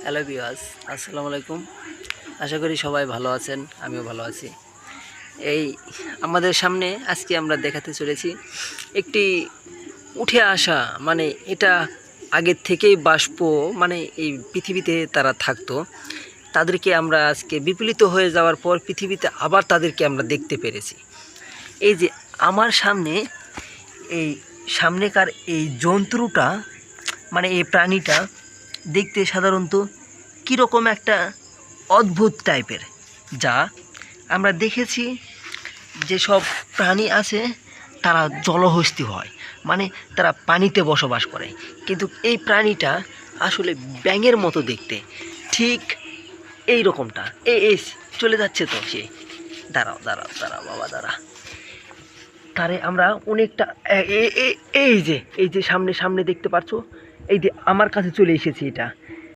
Hello viewers, আসসালামু আলাইকুম। আশা করি সবাই ভালো আছেন, আমিও ভালো আছি। এই আমাদের সামনে আজকে আমরা দেখাতে চলেছি একটি উঠে আসা, মানে এটা আগের থেকেই বাষ্প, মানে এই পৃথিবীতে তারা থাকতো। তাদেরকে আমরা আজকে বিপলীত হয়ে যাওয়ার পর পৃথিবীতে আবার তাদেরকে আমরা দেখতে পেরেছি। এই যে আমার সামনে, এই সামনেকার এই জন্তুটা, মানে এই প্রাণীটা দেখতে সাধারণত কীরকম একটা অদ্ভুত টাইপের, যা আমরা দেখেছি যেসব প্রাণী আছে তারা জলহস্তী হয়, মানে তারা পানিতে বসবাস করে। কিন্তু এই প্রাণীটা আসলে ব্যাঙের মতো দেখতে, ঠিক এই রকমটা। এই চলে যাচ্ছে তো সে। দাঁড়াও দাঁড়াও দাঁড়াও বাবা, দাঁড়া। তারে আমরা অনেকটা এই যে সামনে সামনে দেখতে পাচ্ছ, এই যে আমার কাছে চলে এসেছে এটা।